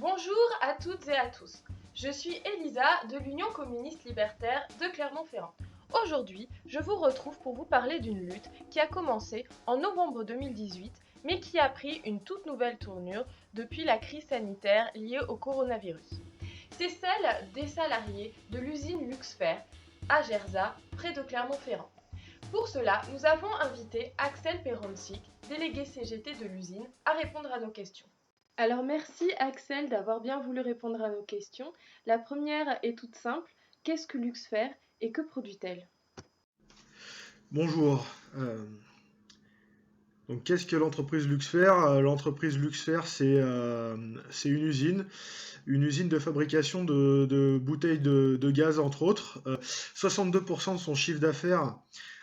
Bonjour à toutes et à tous. Je suis Elisa de l'Union communiste libertaire de Clermont-Ferrand. Aujourd'hui, je vous retrouve pour vous parler d'une lutte qui a commencé en novembre 2018, mais qui a pris une toute nouvelle tournure depuis la crise sanitaire liée au coronavirus. C'est celle des salariés de l'usine Luxfer à Gerzat, près de Clermont-Ferrand. Pour cela, nous avons invité Axel Peronczyk, délégué CGT de l'usine, à répondre à nos questions. Alors merci Axel d'avoir bien voulu répondre à nos questions. La première est toute simple. Qu'est-ce que Luxfer et que produit-elle? Bonjour. Donc, qu'est-ce que l'entreprise Luxfer? L'entreprise Luxfer, c'est une usine de fabrication de bouteilles de gaz, entre autres. 62% de son chiffre d'affaires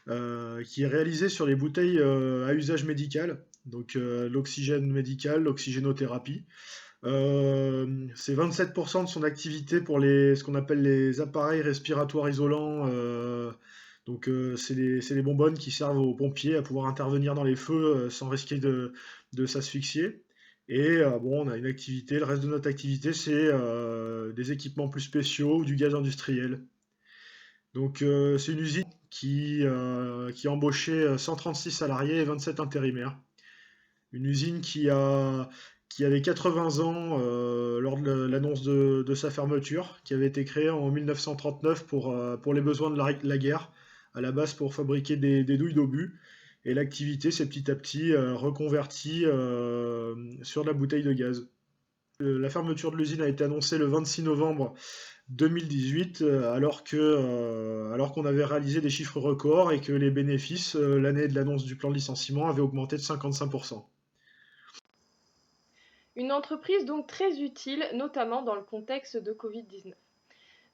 qui est réalisé sur les bouteilles à usage médical, donc l'oxygène médical, l'oxygénothérapie. C'est 27% de son activité pour ce qu'on appelle les appareils respiratoires isolants. C'est les bonbonnes qui servent aux pompiers à pouvoir intervenir dans les feux sans risquer de s'asphyxier. Et bon, on a une activité, le reste de notre activité, c'est des équipements plus spéciaux ou du gaz industriel. Donc c'est une usine qui a embauché 136 salariés et 27 intérimaires. Une usine qui avait 80 ans lors de l'annonce de sa fermeture, qui avait été créée en 1939 pour les besoins de la guerre, à la base pour fabriquer des douilles d'obus. Et l'activité s'est petit à petit reconvertie sur la bouteille de gaz. La fermeture de l'usine a été annoncée le 26 novembre 2018, alors qu'on avait réalisé des chiffres records et que les bénéfices, l'année de l'annonce du plan de licenciement, avaient augmenté de 55%. Une entreprise donc très utile, notamment dans le contexte de Covid-19.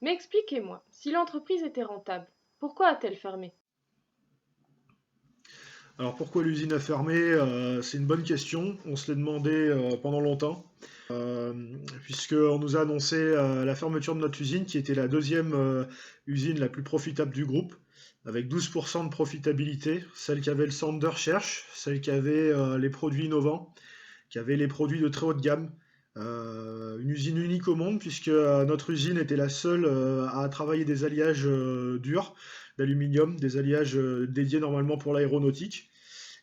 Mais expliquez-moi, si l'entreprise était rentable, pourquoi a-t-elle fermé? Alors pourquoi l'usine a fermé? C'est une bonne question. On se l'est demandé pendant longtemps, euh, puisqu'on nous a annoncé la fermeture de notre usine, qui était la deuxième usine la plus profitable du groupe, avec 12% de profitabilité, celle qui avait le centre de recherche, celle qui avait les produits innovants, qui avait les produits de très haute gamme. Une usine unique au monde, puisque notre usine était la seule à travailler des alliages durs d'aluminium, des alliages dédiés normalement pour l'aéronautique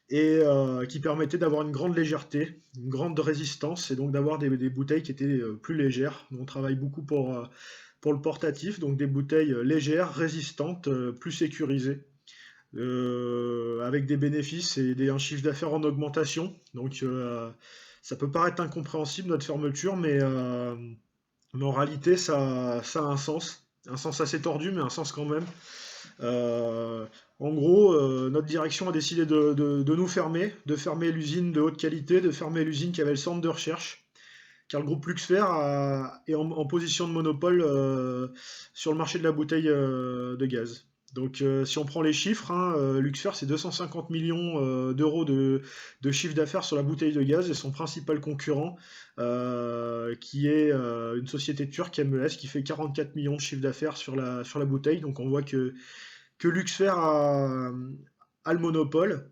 et qui permettait d'avoir une grande légèreté, une grande résistance, et donc d'avoir des bouteilles qui étaient plus légères. On travaille beaucoup pour le portatif, donc des bouteilles légères, résistantes, plus sécurisées, avec des bénéfices et un chiffre d'affaires en augmentation. Donc ça peut paraître incompréhensible notre fermeture, mais en réalité ça a un sens assez tordu, mais un sens quand même. Euh, En gros, notre direction a décidé de nous fermer, de fermer l'usine de haute qualité, de fermer l'usine qui avait le centre de recherche, car le groupe Luxfer est en position de monopole sur le marché de la bouteille de gaz. Donc si on prend les chiffres, hein, Luxfer c'est 250 millions d'euros de chiffre d'affaires sur la bouteille de gaz et son principal concurrent qui est une société turque MES qui fait 44 millions de chiffre d'affaires sur la bouteille. Donc on voit que Luxfer a le monopole.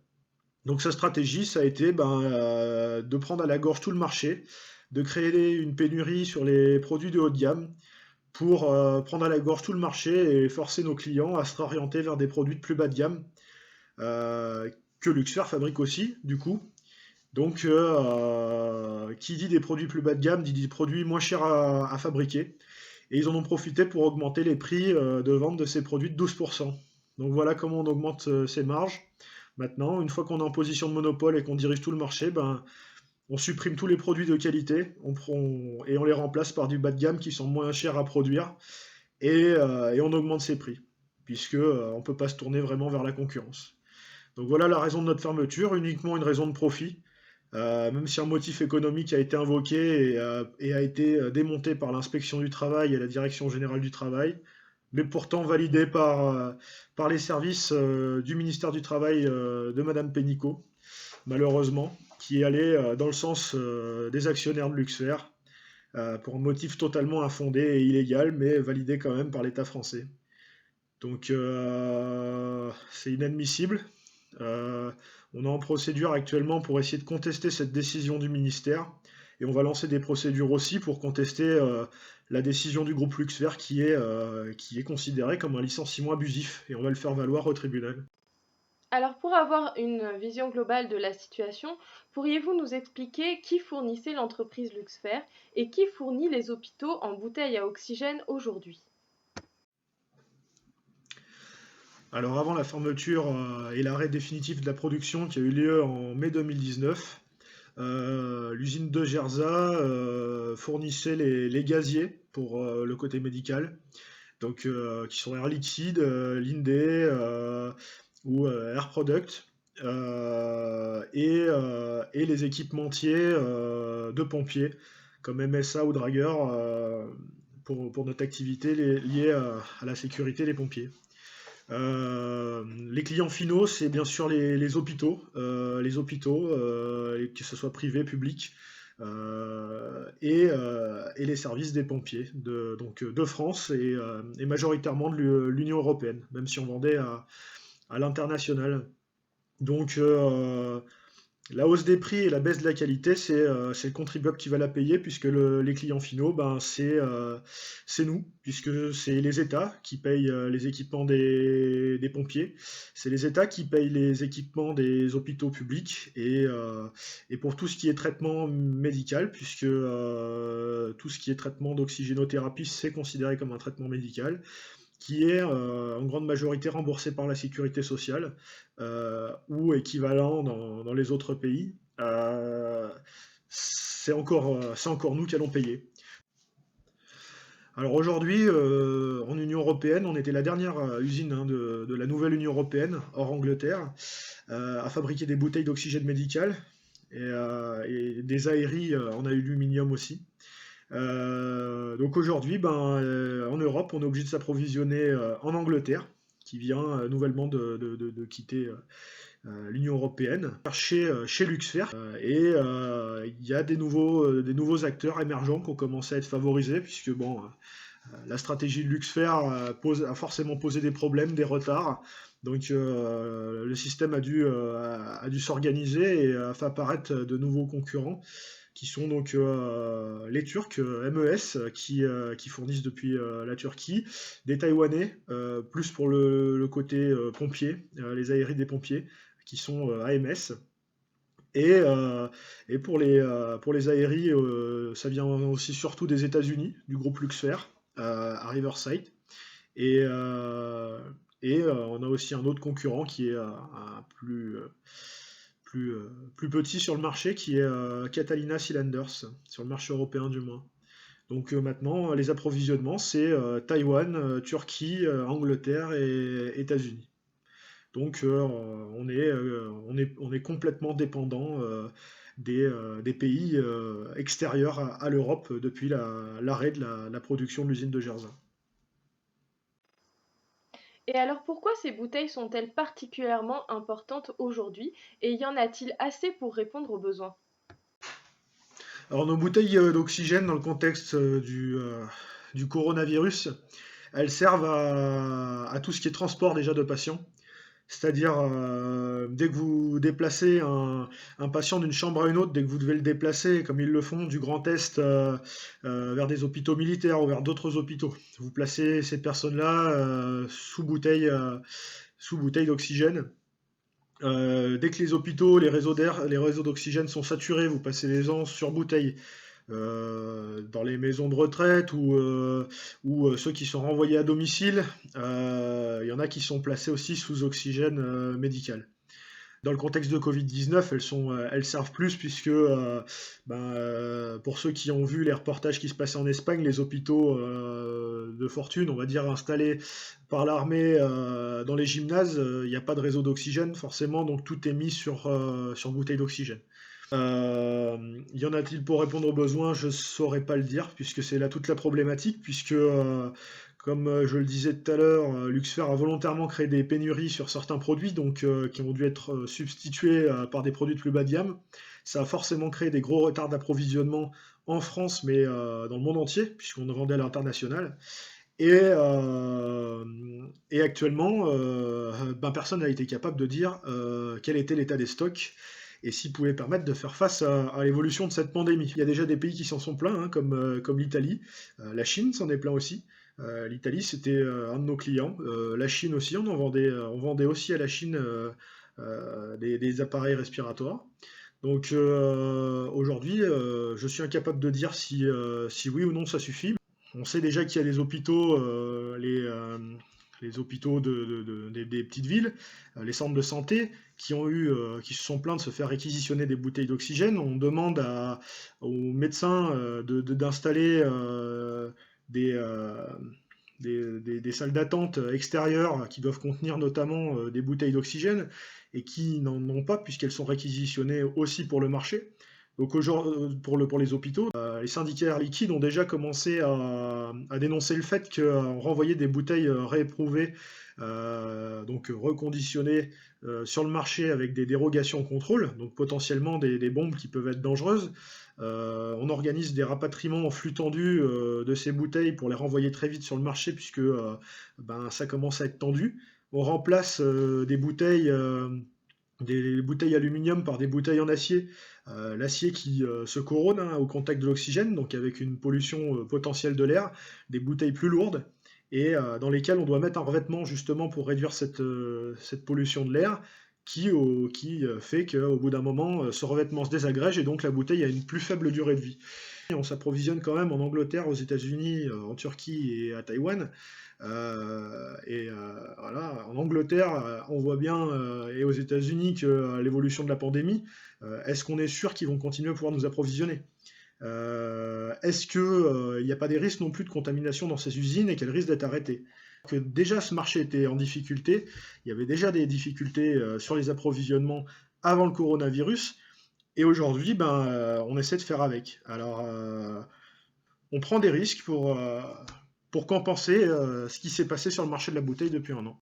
Donc sa stratégie, ça a été de prendre à la gorge tout le marché, de créer une pénurie sur les produits de haut de gamme pour prendre à la gorge tout le marché et forcer nos clients à se réorienter vers des produits de plus bas de gamme euh, que Luxfer fabrique aussi, du coup. Donc, qui dit des produits plus bas de gamme dit des produits moins chers à fabriquer. Et ils en ont profité pour augmenter les prix de vente de ces produits de 12%. Donc voilà comment on augmente ses marges. Maintenant, une fois qu'on est en position de monopole et qu'on dirige tout le marché, on supprime tous les produits de qualité et on les remplace par du bas de gamme qui sont moins chers à produire et on augmente ses prix, puisque on ne peut pas se tourner vraiment vers la concurrence. Donc voilà la raison de notre fermeture, uniquement une raison de profit. Même si un motif économique a été invoqué et a été démonté par l'inspection du travail et la direction générale du travail, mais pourtant validé par les services du ministère du Travail de Madame Pénicaud, malheureusement, qui est allé dans le sens des actionnaires de Luxfer pour un motif totalement infondé et illégal, mais validé quand même par l'État français. Donc c'est inadmissible. Euh, on est en procédure actuellement pour essayer de contester cette décision du ministère et on va lancer des procédures aussi pour contester la décision du groupe Luxfer qui est considérée comme un licenciement abusif, et on va le faire valoir au tribunal. Alors pour avoir une vision globale de la situation, pourriez-vous nous expliquer qui fournissait l'entreprise Luxfer et qui fournit les hôpitaux en bouteilles à oxygène aujourd'hui? Alors avant la fermeture et l'arrêt définitif de la production qui a eu lieu en mai 2019, l'usine de Gerza fournissait les gaziers pour le côté médical, donc qui sont Air Liquide, Linde ou Air Product, et les équipementiers de pompiers comme MSA ou Dragueur pour notre activité liée à la sécurité des pompiers. Les clients finaux, c'est bien sûr les hôpitaux, que ce soit privés, publics, et les services des pompiers de France et majoritairement de l'Union européenne, même si on vendait à l'international. Donc la hausse des prix et la baisse de la qualité, c'est le contribuable qui va la payer, puisque les clients finaux, ben, c'est nous, puisque c'est les États qui payent les équipements des pompiers, c'est les États qui payent les équipements des hôpitaux publics, et pour tout ce qui est traitement médical, puisque tout ce qui est traitement d'oxygénothérapie, c'est considéré comme un traitement médical, qui est en grande majorité remboursé par la sécurité sociale ou équivalent dans les autres pays. C'est encore nous qui allons payer. Alors aujourd'hui, en Union européenne, on était la dernière usine de la nouvelle Union européenne, hors Angleterre, à fabriquer des bouteilles d'oxygène médical et des aéries en aluminium aussi. Donc aujourd'hui, en Europe, on est obligé de s'approvisionner en Angleterre, qui vient nouvellement de quitter l'Union européenne, chez Luxfer. Il y a des nouveaux acteurs émergents qui ont commencé à être favorisés, puisque la stratégie de Luxfer a forcément posé des problèmes, des retards. Donc le système a dû s'organiser et a fait apparaître de nouveaux concurrents qui sont donc les Turcs, MES, qui fournissent depuis la Turquie, des Taïwanais, plus pour le côté pompier, les aéries des pompiers, qui sont AMS. Et pour les aéries, ça vient aussi surtout des États-Unis, du groupe Luxfer, à Riverside. Et, euh, on a aussi un autre concurrent qui est plus petit sur le marché, qui est Catalina Cylinders, sur le marché européen du moins. Donc maintenant, les approvisionnements, c'est Taïwan, Turquie, Angleterre et États-Unis. Donc on est complètement dépendant des pays extérieurs à l'Europe depuis l'arrêt de la production de l'usine de Jersey. Et alors pourquoi ces bouteilles sont-elles particulièrement importantes aujourd'hui et y en a-t-il assez pour répondre aux besoins? Alors nos bouteilles d'oxygène dans le contexte du coronavirus, elles servent à tout ce qui est transport déjà de patients. C'est-à-dire, dès que vous déplacez un patient d'une chambre à une autre, dès que vous devez le déplacer, comme ils le font du Grand Est vers des hôpitaux militaires ou vers d'autres hôpitaux, vous placez ces personnes-là sous bouteille d'oxygène. Dès que les hôpitaux, les réseaux d'oxygène sont saturés, vous passez les gens sur bouteille. Dans les maisons de retraite ou ceux qui sont renvoyés à domicile, il y en a qui sont placés aussi sous oxygène médical. Dans le contexte de Covid-19, elles servent plus puisque pour ceux qui ont vu les reportages qui se passaient en Espagne, les hôpitaux de fortune, on va dire installés par l'armée dans les gymnases, il n'y a pas de réseau d'oxygène forcément, donc tout est mis sur bouteille d'oxygène. Y en a-t-il pour répondre aux besoins? Je ne saurais pas le dire, puisque c'est là toute la problématique, puisque, comme je le disais tout à l'heure, Luxfer a volontairement créé des pénuries sur certains produits, donc qui ont dû être substitués par des produits de plus bas de gamme. Ça a forcément créé des gros retards d'approvisionnement en France, mais dans le monde entier, puisqu'on vendait à l'international. Et actuellement, personne n'a été capable de dire quel était l'état des stocks et s'ils pouvaient permettre de faire face à l'évolution de cette pandémie. Il y a déjà des pays qui s'en sont plaints, hein, comme l'Italie. La Chine s'en est plaint aussi. L'Italie, c'était un de nos clients. La Chine aussi, on vendait aussi à la Chine des appareils respiratoires. Donc aujourd'hui, je suis incapable de dire si oui ou non ça suffit. On sait déjà qu'il y a des hôpitaux, les hôpitaux des petites villes, les centres de santé, qui se sont plaints de se faire réquisitionner des bouteilles d'oxygène. On demande aux médecins d'installer des, euh, des salles d'attente extérieures qui doivent contenir notamment des bouteilles d'oxygène et qui n'en ont pas puisqu'elles sont réquisitionnées aussi pour le marché. Donc pour les hôpitaux, les syndicats Air Liquide ont déjà commencé à dénoncer le fait qu'on renvoyait des bouteilles rééprouvées, donc reconditionnées sur le marché avec des dérogations au contrôle, donc potentiellement des bombes qui peuvent être dangereuses. On organise des rapatriements en flux tendu de ces bouteilles pour les renvoyer très vite sur le marché puisque ça commence à être tendu. On remplace des bouteilles aluminium par des bouteilles en acier. L'acier qui se corrode, hein, au contact de l'oxygène, donc avec une pollution potentielle de l'air, des bouteilles plus lourdes, et dans lesquelles on doit mettre un revêtement justement pour réduire cette pollution de l'air, qui fait qu'au bout d'un moment, ce revêtement se désagrège et donc la bouteille a une plus faible durée de vie. Et on s'approvisionne quand même en Angleterre, aux États-Unis, en Turquie et à Taïwan. Voilà, en Angleterre, on voit bien, et aux États-Unis, que l'évolution de la pandémie, est-ce qu'on est sûr qu'ils vont continuer à pouvoir nous approvisionner? Est-ce qu'il n'y a pas des risques non plus de contamination dans ces usines et qu'elles risquent d'être arrêtées? Que déjà ce marché était en difficulté, il y avait déjà des difficultés sur les approvisionnements avant le coronavirus, et aujourd'hui, on essaie de faire avec. Alors, on prend des risques pour compenser ce qui s'est passé sur le marché de la bouteille depuis un an.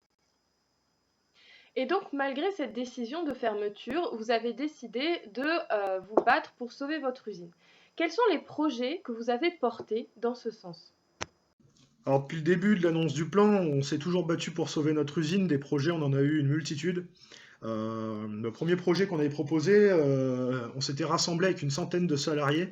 Et donc, malgré cette décision de fermeture, vous avez décidé de vous battre pour sauver votre usine. Quels sont les projets que vous avez portés dans ce sens? Alors, depuis le début de l'annonce du plan, on s'est toujours battu pour sauver notre usine. Des projets, on en a eu une multitude. Le premier projet qu'on avait proposé, on s'était rassemblé avec une centaine de salariés.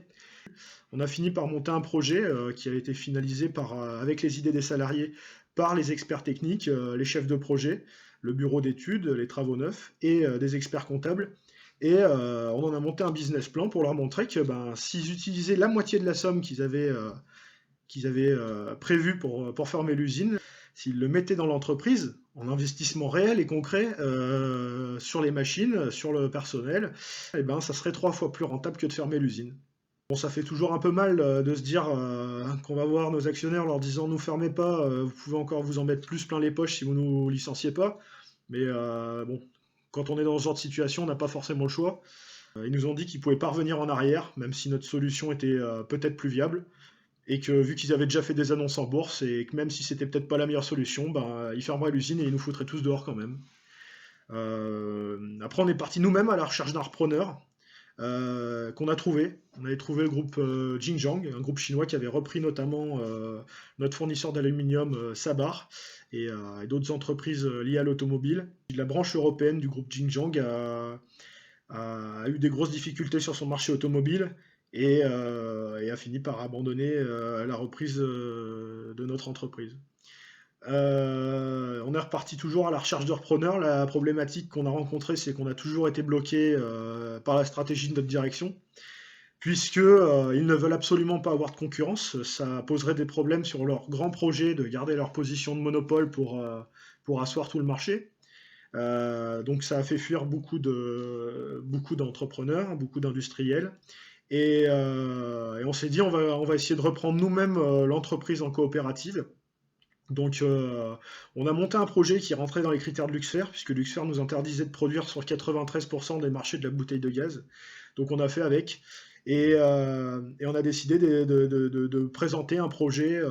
On a fini par monter un projet qui a été finalisé avec les idées des salariés par les experts techniques, les chefs de projet, le bureau d'études, les travaux neufs et des experts comptables. Et on en a monté un business plan pour leur montrer que s'ils utilisaient la moitié de la somme qu'ils avaient prévue pour fermer l'usine, s'ils le mettaient dans l'entreprise, en investissement réel et concret sur les machines, sur le personnel, ça serait 3 fois plus rentable que de fermer l'usine. Bon, ça fait toujours un peu mal de se dire qu'on va voir nos actionnaires leur disant nous fermez pas, vous pouvez encore vous en mettre plus plein les poches si vous nous licenciez pas. Mais bon, quand on est dans ce genre de situation, on n'a pas forcément le choix. Ils nous ont dit qu'ils pouvaient pas revenir en arrière, même si notre solution était peut-être plus viable. Et que vu qu'ils avaient déjà fait des annonces en bourse, et que même si c'était peut-être pas la meilleure solution, ils fermeraient l'usine et ils nous foutraient tous dehors quand même. Après, on est parti nous-mêmes à la recherche d'un repreneur qu'on a trouvé. On avait trouvé le groupe Xinjiang, un groupe chinois qui avait repris notamment notre fournisseur d'aluminium Sabar et d'autres entreprises liées à l'automobile. La branche européenne du groupe Xinjiang a eu des grosses difficultés sur son marché automobile et a fini par abandonner la reprise de notre entreprise. On est reparti toujours à la recherche de repreneurs. La problématique qu'on a rencontrée, c'est qu'on a toujours été bloqué par la stratégie de notre direction, puisque ils ne veulent absolument pas avoir de concurrence. Ça poserait des problèmes sur leur grand projet de garder leur position de monopole pour asseoir tout le marché. Donc ça a fait fuir beaucoup d'entrepreneurs, beaucoup d'industriels. Et on s'est dit on va essayer de reprendre nous-mêmes l'entreprise en coopérative. Donc on a monté un projet qui rentrait dans les critères de Luxfer, puisque Luxfer nous interdisait de produire sur 93% des marchés de la bouteille de gaz. Donc on a fait avec. Et on a décidé de présenter un projet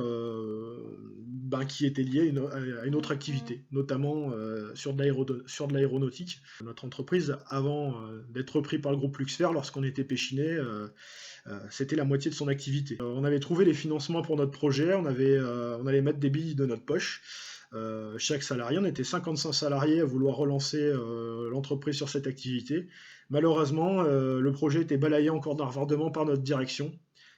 qui était lié à une autre activité, notamment sur de l'aéronautique. Notre entreprise, avant d'être repris par le groupe Luxfer, lorsqu'on était Péchinet, c'était la moitié de son activité. On avait trouvé les financements pour notre projet, on allait mettre des billes de notre poche. Chaque salarié, on était 55 salariés à vouloir relancer l'entreprise sur cette activité. Malheureusement, le projet était balayé encore d'un revardement par notre direction,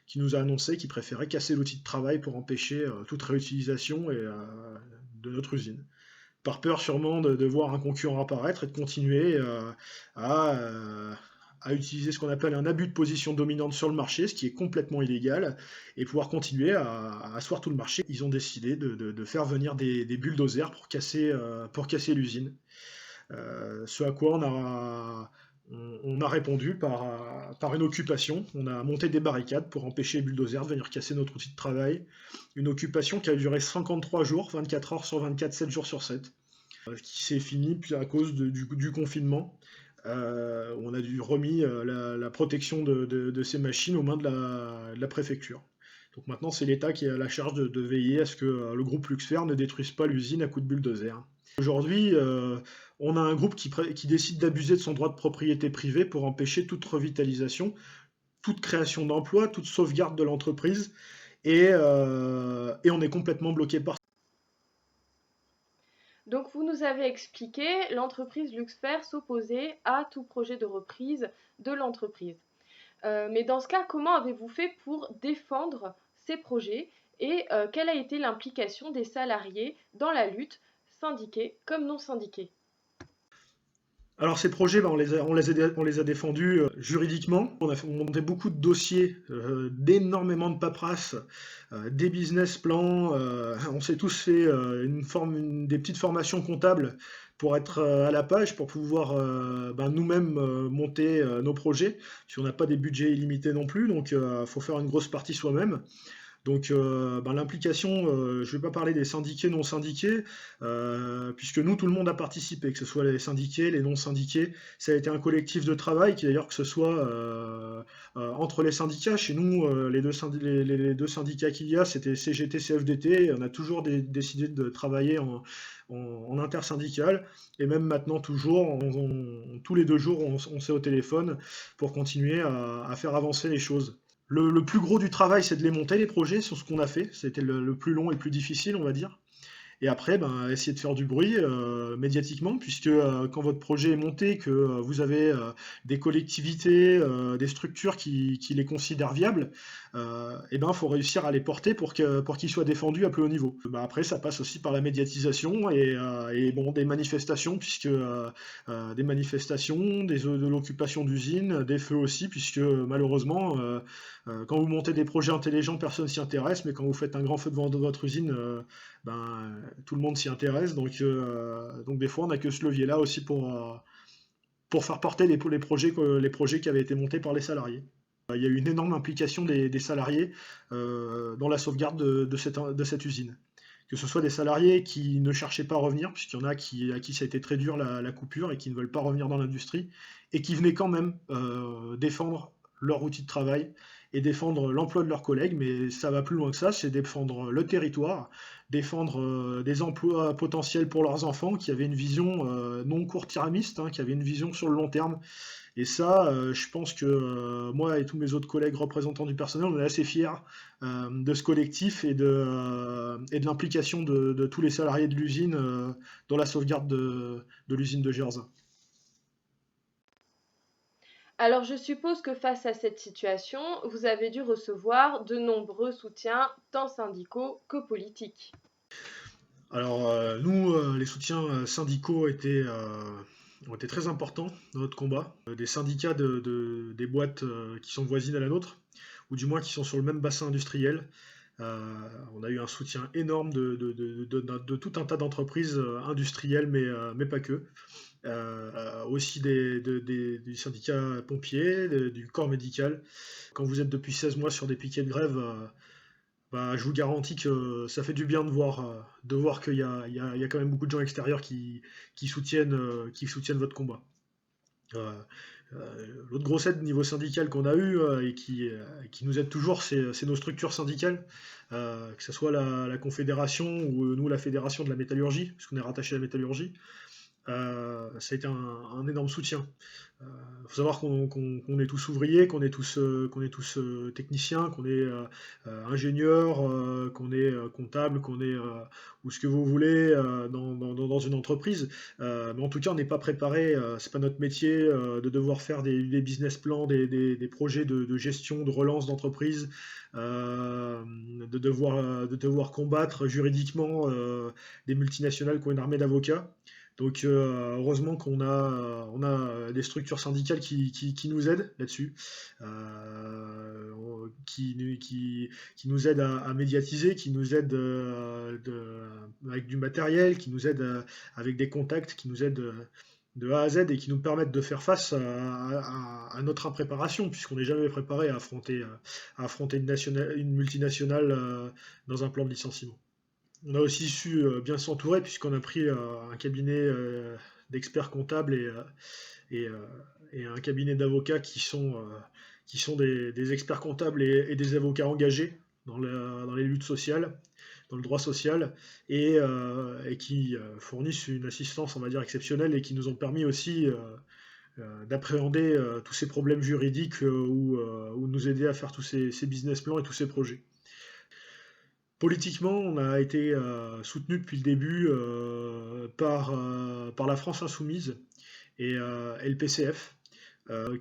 qui nous a annoncé qu'il préférait casser l'outil de travail pour empêcher toute réutilisation de notre usine. Par peur sûrement de voir un concurrent apparaître et de continuer à, euh, à utiliser ce qu'on appelle un abus de position dominante sur le marché, ce qui est complètement illégal, et pouvoir continuer à asseoir tout le marché. Ils ont décidé de faire venir des bulldozers pour casser l'usine. Ce à quoi on a répondu par une occupation. On a monté des barricades pour empêcher les bulldozers de venir casser notre outil de travail. Une occupation qui a duré 53 jours, 24 heures sur 24, 7 jours sur 7, qui s'est finie puis à cause du confinement. On a dû remis la protection de ces machines aux mains de la préfecture. Donc maintenant, c'est l'État qui a la charge de veiller à ce que le groupe Luxfer ne détruise pas l'usine à coups de bulldozer. Aujourd'hui, on a un groupe qui décide d'abuser de son droit de propriété privée pour empêcher toute revitalisation, toute création d'emplois, toute sauvegarde de l'entreprise, et on est complètement bloqué par ça. Donc vous nous avez expliqué, l'entreprise Luxfer s'opposait à tout projet de reprise de l'entreprise. Mais dans ce cas, comment avez-vous fait pour défendre ces projets et quelle a été l'implication des salariés dans la lutte, syndiqués comme non syndiqués? Alors ces projets, on les a défendus juridiquement. On montait beaucoup de dossiers, d'énormément de paperasse, des business plans. On s'est tous fait des petites formations comptables pour être à la page, pour pouvoir nous-mêmes monter nos projets. Si on n'a pas des budgets illimités non plus, donc il faut faire une grosse partie soi-même. Donc l'implication, je ne vais pas parler des syndiqués, non syndiqués, puisque nous, tout le monde a participé, que ce soit les syndiqués, les non syndiqués. Ça a été un collectif de travail, qui d'ailleurs que ce soit entre les syndicats. Chez nous, les deux syndicats qu'il y a, c'était CGT, CFDT. On a toujours décidé de travailler en intersyndical. Et même maintenant, toujours, tous les 2 jours, on s'est au téléphone pour continuer à faire avancer les choses. Le plus gros du travail, c'est de les monter, les projets, sur ce qu'on a fait. C'était le plus long et le plus difficile, on va dire. Et après, essayer de faire du bruit médiatiquement, puisque quand votre projet est monté, que vous avez des collectivités, des structures qui les considèrent viables, il faut réussir à les porter pour qu'ils soient défendus à plus haut niveau. Après, ça passe aussi par la médiatisation des manifestations, puisque des manifestations, de l'occupation d'usines, des feux aussi, puisque malheureusement, quand vous montez des projets intelligents, personne s'y intéresse, mais quand vous faites un grand feu devant votre usine, tout le monde s'y intéresse. Donc des fois, on n'a que ce levier-là aussi pour faire porter les projets qui avaient été montés par les salariés. Il y a eu une énorme implication des salariés dans la sauvegarde de cette usine. Que ce soit des salariés qui ne cherchaient pas à revenir, puisqu'il y en a à qui ça a été très dur la coupure et qui ne veulent pas revenir dans l'industrie, et qui venaient quand même défendre leur outil de travail et défendre l'emploi de leurs collègues, mais ça va plus loin que ça, c'est défendre le territoire, défendre des emplois potentiels pour leurs enfants, qui avaient une vision non court-termiste, hein, qui avaient une vision sur le long terme. Et ça, je pense que moi et tous mes autres collègues représentants du personnel, on est assez fiers de ce collectif et de l'implication de tous les salariés de l'usine dans la sauvegarde de l'usine de Gerzat. Alors je suppose que face à cette situation, vous avez dû recevoir de nombreux soutiens, tant syndicaux que politiques. Alors nous, les soutiens syndicaux ont été très importants dans notre combat. Des syndicats des boîtes qui sont voisines à la nôtre, ou du moins qui sont sur le même bassin industriel. On a eu un soutien énorme de tout un tas d'entreprises industrielles, mais pas que. Aussi du syndicat pompier, du corps médical. Quand vous êtes depuis 16 mois sur des piquets de grève, je vous garantis que ça fait du bien de voir qu'il y a quand même beaucoup de gens extérieurs qui soutiennent votre combat. Euh, L'autre grosse aide niveau syndical qu'on a eu et qui nous aide toujours, c'est nos structures syndicales, que ce soit la Confédération ou nous la Fédération de la métallurgie, puisqu'on est rattaché à la métallurgie. ça a été un énorme soutien. Il faut savoir qu'on est tous ouvriers, qu'on est tous techniciens, qu'on est ingénieurs, qu'on est comptable, qu'on est ou ce que vous voulez dans une entreprise. Mais en tout cas, on n'est pas préparé, c'est pas notre métier de devoir faire des business plans, des projets de gestion, de relance d'entreprise, de devoir combattre juridiquement des multinationales qui ont une armée d'avocats. Donc heureusement qu'on a des structures syndicales qui nous aident là-dessus, qui nous aident à médiatiser, qui nous aident avec du matériel, qui nous aident avec des contacts, qui nous aident de A à Z et qui nous permettent de faire face à notre impréparation, puisqu'on n'est jamais préparé à affronter une multinationale dans un plan de licenciement. On a aussi su bien s'entourer puisqu'on a pris un cabinet d'experts comptables et, euh, et un cabinet d'avocats qui sont des experts comptables et des avocats engagés dans les luttes sociales, dans le droit social, et qui fournissent une assistance, on va dire, exceptionnelle et qui nous ont permis aussi d'appréhender tous ces problèmes juridiques ou nous aider à faire tous ces business plans et tous ces projets. Politiquement, on a été soutenu depuis le début par la France Insoumise et le PCF,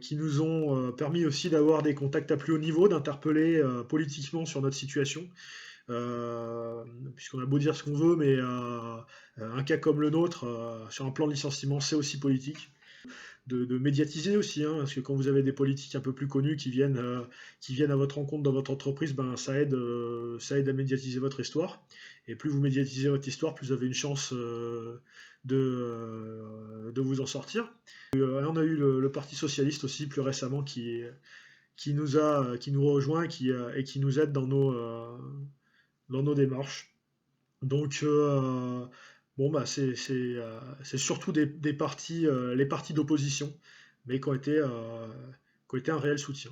qui nous ont permis aussi d'avoir des contacts à plus haut niveau, d'interpeller politiquement sur notre situation. Puisqu'on a beau dire ce qu'on veut, mais un cas comme le nôtre, sur un plan de licenciement, c'est aussi politique. De médiatiser aussi, hein, parce que quand vous avez des politiques un peu plus connus qui viennent à votre rencontre dans votre entreprise, ben, ça aide à médiatiser votre histoire. Et plus vous médiatisez votre histoire, plus vous avez une chance de vous en sortir. On a eu le Parti Socialiste aussi plus récemment qui nous rejoint et qui nous aide dans nos démarches. Donc, bon, bah, c'est surtout des partis, les partis d'opposition, mais qui ont été un réel soutien.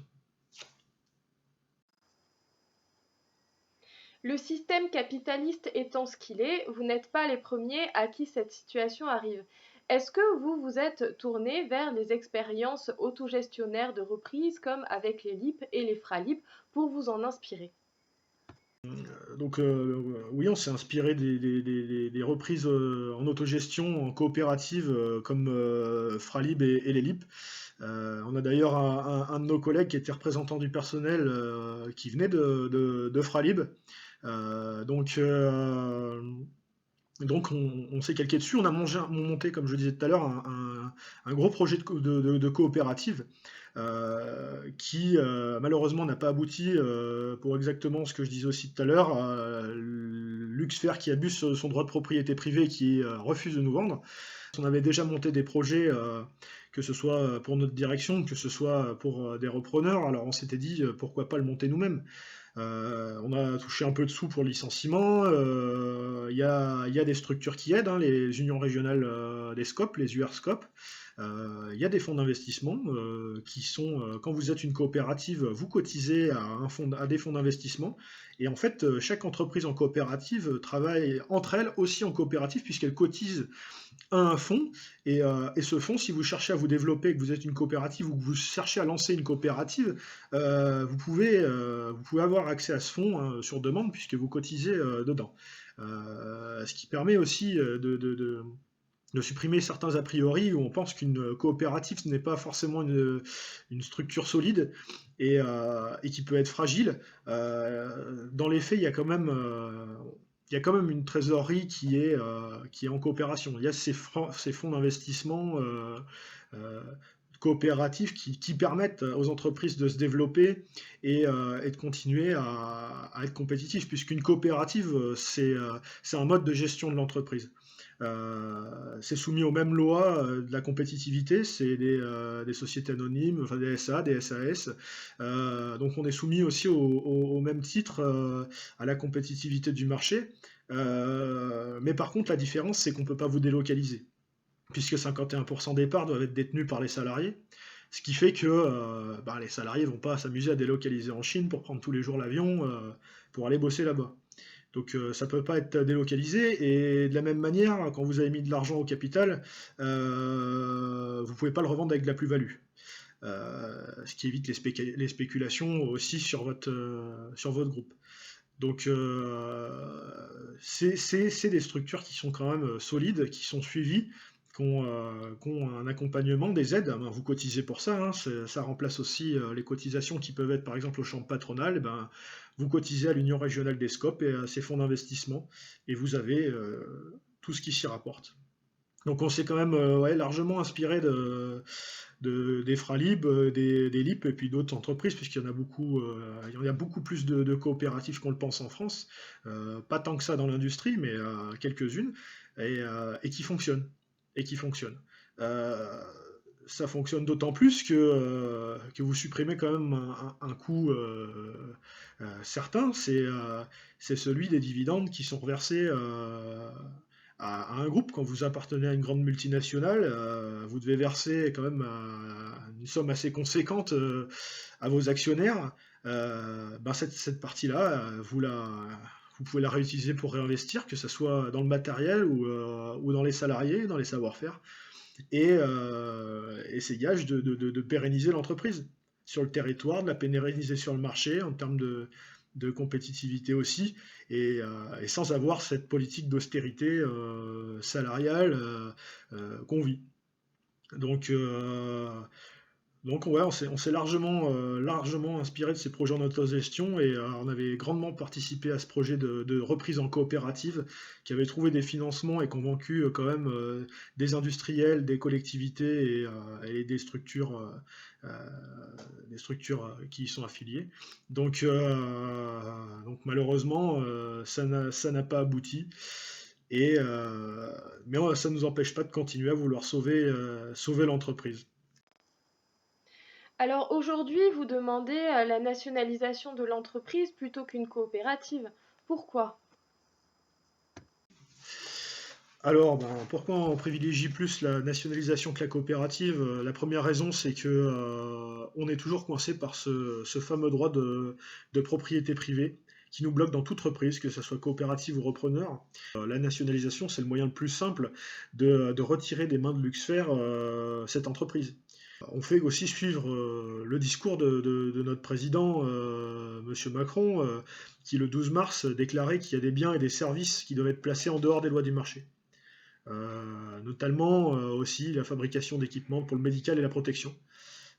Le système capitaliste étant ce qu'il est, vous n'êtes pas les premiers à qui cette situation arrive. Est-ce que vous vous êtes tourné vers les expériences autogestionnaires de reprise comme avec les LIP et les FRALIP pour vous en inspirer? Donc, oui, on s'est inspiré des reprises en autogestion, en coopérative, comme Fralib et les LIP. On a d'ailleurs un de nos collègues qui était représentant du personnel qui venait de Fralib. Donc on s'est calqué dessus. On a monté, comme je disais tout à l'heure, un gros projet de coopérative qui malheureusement n'a pas abouti pour exactement ce que je disais aussi tout à l'heure. Luxfer qui abuse de son droit de propriété privée et qui refuse de nous vendre. On avait déjà monté des projets, que ce soit pour notre direction, que ce soit pour des repreneurs. Alors on s'était dit pourquoi pas le monter nous-mêmes. On a touché un peu de sous pour le licenciement. Il y a des structures qui aident, hein, les unions régionales des SCOP, les URSCOP. Il y a des fonds d'investissement qui sont, quand vous êtes une coopérative, vous cotisez à des fonds d'investissement. Et en fait, chaque entreprise en coopérative travaille entre elles aussi en coopérative puisqu'elles cotisent à un fonds. Et ce fonds, si vous cherchez à vous développer, que vous êtes une coopérative ou que vous cherchez à lancer une coopérative, vous pouvez avoir accès à ce fonds hein, sur demande puisque vous cotisez dedans. Ce qui permet aussi de supprimer certains a priori où on pense qu'une coopérative ce n'est pas forcément une structure solide et qui peut être fragile. Dans les faits, il y a quand même une trésorerie qui est en coopération. Il y a ces fonds d'investissement coopératifs qui permettent aux entreprises de se développer et de continuer à être compétitifs, puisqu'une coopérative, c'est un mode de gestion de l'entreprise. C'est soumis aux mêmes lois de la compétitivité, c'est des sociétés anonymes, enfin des SA, des SAS. Donc on est soumis aussi au même titre à la compétitivité du marché. Mais par contre, la différence, c'est qu'on ne peut pas vous délocaliser, puisque 51% des parts doivent être détenues par les salariés. Ce qui fait que les salariés ne vont pas s'amuser à délocaliser en Chine pour prendre tous les jours l'avion pour aller bosser là-bas. Donc ça ne peut pas être délocalisé. Et de la même manière, quand vous avez mis de l'argent au capital, vous ne pouvez pas le revendre avec de la plus-value. Ce qui évite les spéculations aussi sur votre groupe. Donc c'est des structures qui sont quand même solides, qui sont suivies, qui ont un accompagnement, des aides. Ben, vous cotisez pour ça, hein, ça remplace aussi les cotisations qui peuvent être par exemple au champ patronal. Eh ben, vous cotisez à l'Union régionale des SCOP et à ses fonds d'investissement, et vous avez tout ce qui s'y rapporte. Donc on s'est quand même ouais, largement inspiré des Fralib, des LIP et puis d'autres entreprises, puisqu'il y en a beaucoup, il y en a beaucoup plus de coopératives qu'on le pense en France. Pas tant que ça dans l'industrie, mais quelques-unes, et qui fonctionnent. Et qui fonctionnent. Euh, Ça fonctionne d'autant plus que vous supprimez quand même un coût certain, c'est celui des dividendes qui sont reversés à un groupe. Quand vous appartenez à une grande multinationale, vous devez verser quand même une somme assez conséquente à vos actionnaires. Ben cette partie-là, vous pouvez la réutiliser pour réinvestir, que ce soit dans le matériel ou dans les salariés, dans les savoir-faire. Et c'est gage de pérenniser l'entreprise sur le territoire, de la pérenniser sur le marché en termes de compétitivité aussi, et sans avoir cette politique d'austérité salariale qu'on vit. Donc, ouais, on s'est largement inspiré de ces projets en autogestion, et on avait grandement participé à ce projet de reprise en coopérative qui avait trouvé des financements et convaincu quand même des industriels, des collectivités et euh, des structures qui y sont affiliées. Donc malheureusement, ça n'a pas abouti. Mais ça ne nous empêche pas de continuer à vouloir sauver l'entreprise. Alors aujourd'hui, vous demandez la nationalisation de l'entreprise plutôt qu'une coopérative. Pourquoi? Alors, ben, pourquoi on privilégie plus la nationalisation que la coopérative? La première raison, c'est que on est toujours coincé par ce fameux droit de propriété privée qui nous bloque dans toute reprise, que ce soit coopérative ou repreneur. La nationalisation, c'est le moyen le plus simple de retirer des mains de Luxfer cette entreprise. On fait aussi suivre le discours de notre président, Monsieur Macron, qui le 12 mars déclarait qu'il y a des biens et des services qui doivent être placés en dehors des lois du marché. Notamment aussi la fabrication d'équipements pour le médical et la protection.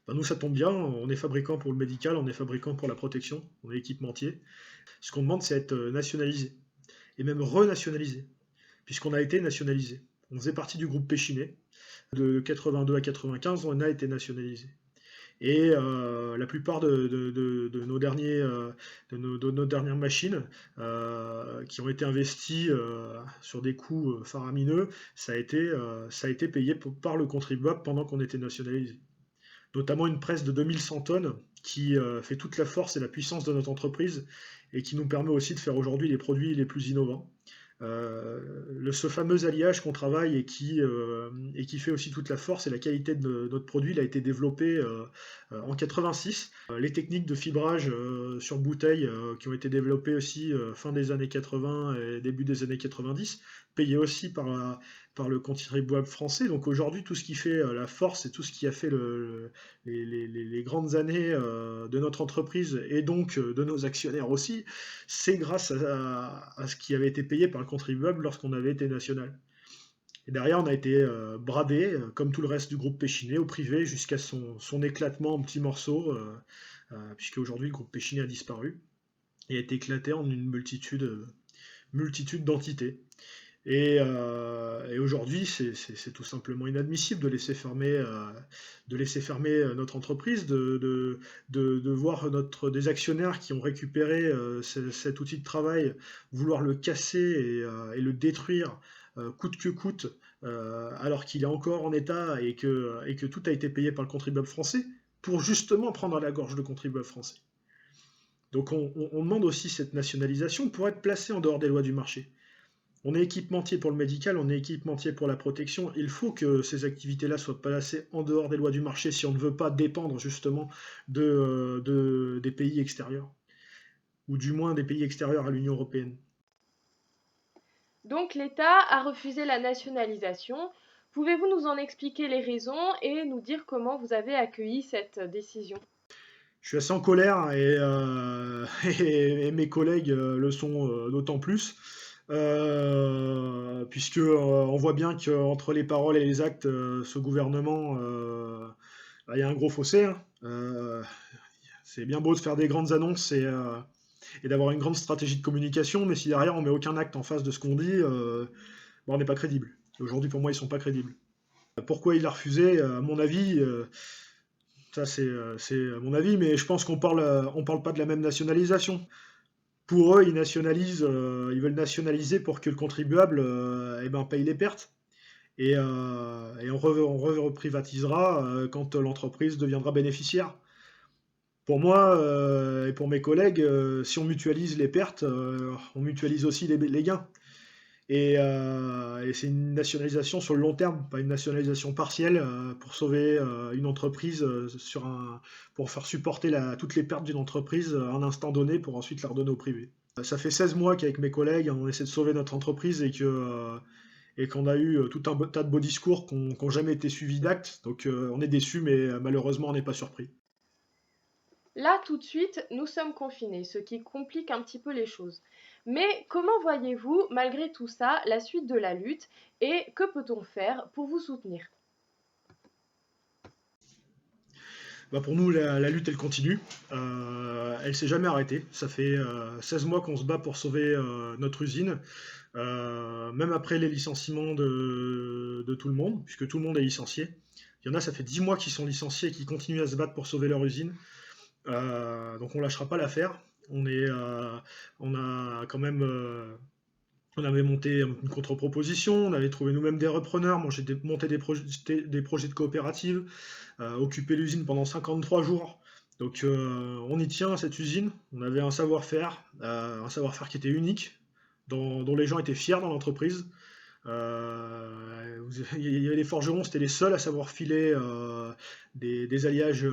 Ben, nous, ça tombe bien, on est fabricant pour le médical, on est fabricant pour la protection, on est équipementier. Ce qu'on demande, c'est être nationalisé, et même renationalisé, puisqu'on a été nationalisé. On faisait partie du groupe Péchinet. De 82 à 95, on a été nationalisé. Et la plupart de nos de nos dernières machines qui ont été investies sur des coûts faramineux, ça a été payé par le contribuable pendant qu'on était nationalisé. Notamment une presse de 2100 tonnes qui fait toute la force et la puissance de notre entreprise, et qui nous permet aussi de faire aujourd'hui les produits les plus innovants. Ce fameux alliage qu'on travaille et qui fait aussi toute la force et la qualité de notre produit, il a été développé en 86. Les techniques de fibrage sur bouteille qui ont été développées aussi fin des années 80 et début des années 90, payées aussi par le contribuable français. Donc aujourd'hui, tout ce qui fait la force et tout ce qui a fait les grandes années de notre entreprise, et donc de nos actionnaires aussi, c'est grâce à ce qui avait été payé par le contribuable lorsqu'on avait été national. Et derrière, on a été bradé, comme tout le reste du groupe Péchinet, au privé, jusqu'à son éclatement en petits morceaux, puisque aujourd'hui le groupe Péchinet a disparu et a été éclaté en une multitude d'entités. Et aujourd'hui, c'est tout simplement inadmissible de laisser fermer notre entreprise, de voir des actionnaires qui ont récupéré cet outil de travail, vouloir le casser et le détruire coûte que coûte, alors qu'il est encore en état, et que tout a été payé par le contribuable français, pour justement prendre à la gorge le contribuable français. Donc on demande aussi cette nationalisation pour être placé en dehors des lois du marché. On est équipementier pour le médical, on est équipementier pour la protection. Il faut que ces activités-là soient placées en dehors des lois du marché si on ne veut pas dépendre justement des pays extérieurs, ou du moins des pays extérieurs à l'Union européenne. Donc l'État a refusé la nationalisation. Pouvez-vous nous en expliquer les raisons et nous dire comment vous avez accueilli cette décision? Je suis assez en colère et mes collègues le sont d'autant plus, puisque on voit bien qu'entre les paroles et les actes, ce gouvernement, bah, il y a un gros fossé, hein. C'est bien beau de faire des grandes annonces et d'avoir une grande stratégie de communication, mais si derrière on met aucun acte en face de ce qu'on dit, bah, on n'est pas crédible. Aujourd'hui, pour moi, ils sont pas crédibles. Pourquoi il a refusé? À mon avis, ça c'est mon avis, mais je pense on parle pas de la même nationalisation. Pour eux, ils veulent nationaliser pour que le contribuable eh ben, paye les pertes. Et on reprivatisera quand l'entreprise deviendra bénéficiaire. Pour moi et pour mes collègues, si on mutualise les pertes, on mutualise aussi les gains. Et c'est une nationalisation sur le long terme, pas une nationalisation partielle pour sauver une entreprise pour faire supporter toutes les pertes d'une entreprise à un instant donné pour ensuite la redonner au privé. Ça fait 16 mois qu'avec mes collègues, on essaie de sauver notre entreprise et qu'on a eu tout un tas de beaux discours qui n'ont jamais été suivis d'actes. Donc on est déçus, mais malheureusement on n'est pas surpris. Là, tout de suite, nous sommes confinés, ce qui complique un petit peu les choses. Mais comment voyez-vous, malgré tout ça, la suite de la lutte et que peut-on faire pour vous soutenir? Bah pour nous, la lutte, elle continue. Elle s'est jamais arrêtée. Ça fait 16 mois qu'on se bat pour sauver notre usine. Même après les licenciements de tout le monde, puisque tout le monde est licencié. Il y en a, ça fait 10 mois qu'ils sont licenciés et qui continuent à se battre pour sauver leur usine. Donc on lâchera pas l'affaire. On a quand même on avait monté une contre-proposition, on avait trouvé nous-mêmes des repreneurs. Moi, j'ai monté des projets de coopérative, occupé l'usine pendant 53 jours. Donc, on y tient à cette usine. On avait un savoir-faire qui était unique, dont les gens étaient fiers dans l'entreprise. Il y avait les forgerons, c'était les seuls à savoir filer des alliages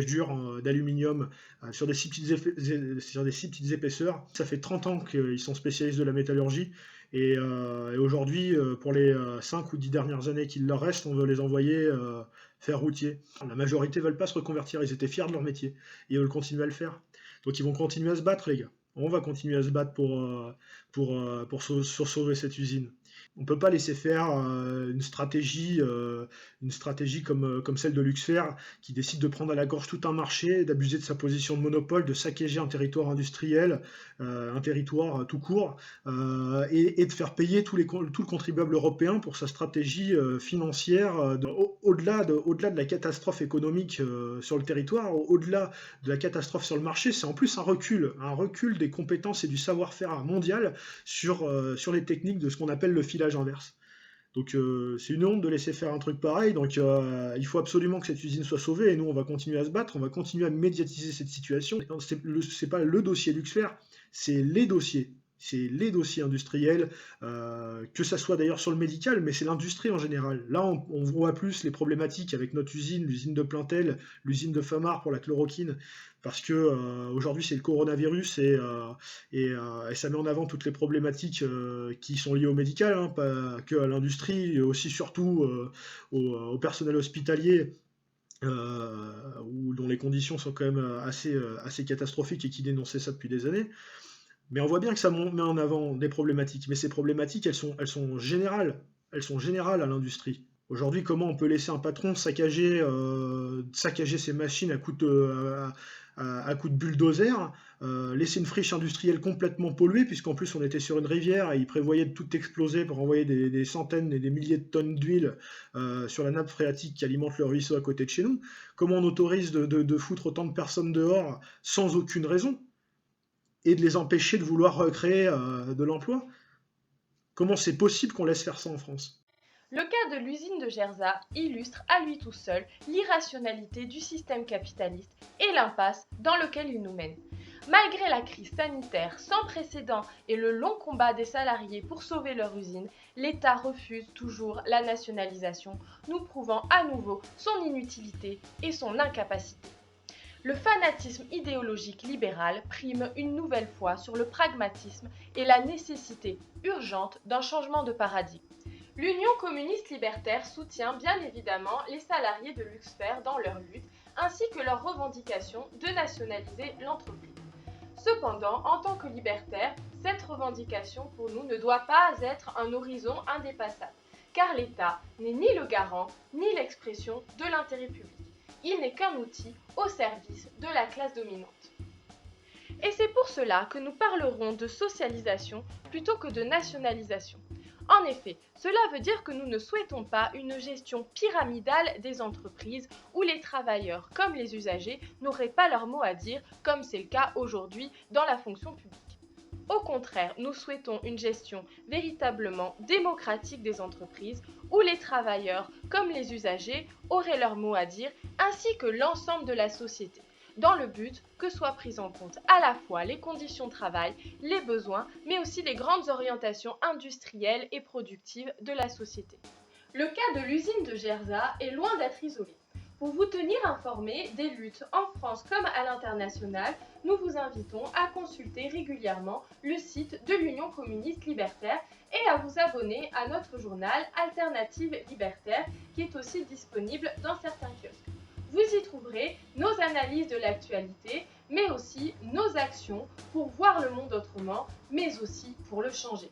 durs d'aluminium sur des si petites épaisseurs. Ça fait 30 ans qu'ils sont spécialistes de la métallurgie. Et aujourd'hui, pour les 5 ou 10 dernières années qu'il leur reste, on veut les envoyer faire routier. La majorité ne veulent pas se reconvertir, ils étaient fiers de leur métier. Et ils veulent continuer à le faire. Donc ils vont continuer à se battre, les gars. On va continuer à se battre pour sauver cette usine. On ne peut pas laisser faire une stratégie comme celle de Luxfer, qui décide de prendre à la gorge tout un marché, d'abuser de sa position de monopole, de saccager un territoire industriel, un territoire tout court, et de faire payer tout le contribuable européen pour sa stratégie financière, au-delà de la catastrophe économique sur le territoire, au-delà de la catastrophe sur le marché. C'est en plus un recul des compétences et du savoir-faire mondial sur les techniques de ce qu'on appelle le filage inverse. Donc c'est une honte de laisser faire un truc pareil. Donc il faut absolument que cette usine soit sauvée et nous on va continuer à se battre, on va continuer à médiatiser cette situation. C'est pas le dossier Luxfer, c'est les dossiers. C'est les dossiers industriels, que ça soit d'ailleurs sur le médical, mais c'est l'industrie en général. Là, on voit plus les problématiques avec notre usine, l'usine de Plaintel, l'usine de Famar pour la chloroquine, parce que aujourd'hui c'est le coronavirus et ça met en avant toutes les problématiques qui sont liées au médical, hein, pas que à l'industrie, et aussi surtout au personnel hospitalier. Dont les conditions sont quand même assez catastrophiques et qui dénonçaient ça depuis des années. Mais on voit bien que ça met en avant des problématiques. Mais ces problématiques, elles sont générales. Elles sont générales à l'industrie. Aujourd'hui, comment on peut laisser un patron saccager ses machines à coups de bulldozer, laisser une friche industrielle complètement polluée, puisqu'en plus on était sur une rivière et ils prévoyaient de tout exploser pour envoyer des centaines et des milliers de tonnes d'huile sur la nappe phréatique qui alimente le ruisseau à côté de chez nous. Comment on autorise de foutre autant de personnes dehors sans aucune raison et de les empêcher de vouloir recréer de l'emploi? Comment c'est possible qu'on laisse faire ça en France? Le cas de l'usine de Gerza illustre à lui tout seul l'irrationalité du système capitaliste et l'impasse dans lequel il nous mène. Malgré la crise sanitaire sans précédent et le long combat des salariés pour sauver leur usine, l'État refuse toujours la nationalisation, nous prouvant à nouveau son inutilité et son incapacité. Le fanatisme idéologique libéral prime une nouvelle fois sur le pragmatisme et la nécessité urgente d'un changement de paradigme. L'Union communiste libertaire soutient bien évidemment les salariés de Luxfer dans leur lutte, ainsi que leur revendication de nationaliser l'entreprise. Cependant, en tant que libertaire, cette revendication pour nous ne doit pas être un horizon indépassable, car l'État n'est ni le garant ni l'expression de l'intérêt public. Il n'est qu'un outil au service de la classe dominante. Et c'est pour cela que nous parlerons de socialisation plutôt que de nationalisation. En effet, cela veut dire que nous ne souhaitons pas une gestion pyramidale des entreprises où les travailleurs comme les usagers n'auraient pas leur mot à dire, comme c'est le cas aujourd'hui dans la fonction publique. Au contraire, nous souhaitons une gestion véritablement démocratique des entreprises où les travailleurs comme les usagers auraient leur mot à dire, ainsi que l'ensemble de la société, dans le but que soient prises en compte à la fois les conditions de travail, les besoins, mais aussi les grandes orientations industrielles et productives de la société. Le cas de l'usine de Gerza est loin d'être isolé. Pour vous tenir informé des luttes en France comme à l'international, nous vous invitons à consulter régulièrement le site de l'Union communiste libertaire et à vous abonner à notre journal Alternative Libertaire qui est aussi disponible dans certains kiosques. Vous y trouverez nos analyses de l'actualité, mais aussi nos actions pour voir le monde autrement, mais aussi pour le changer.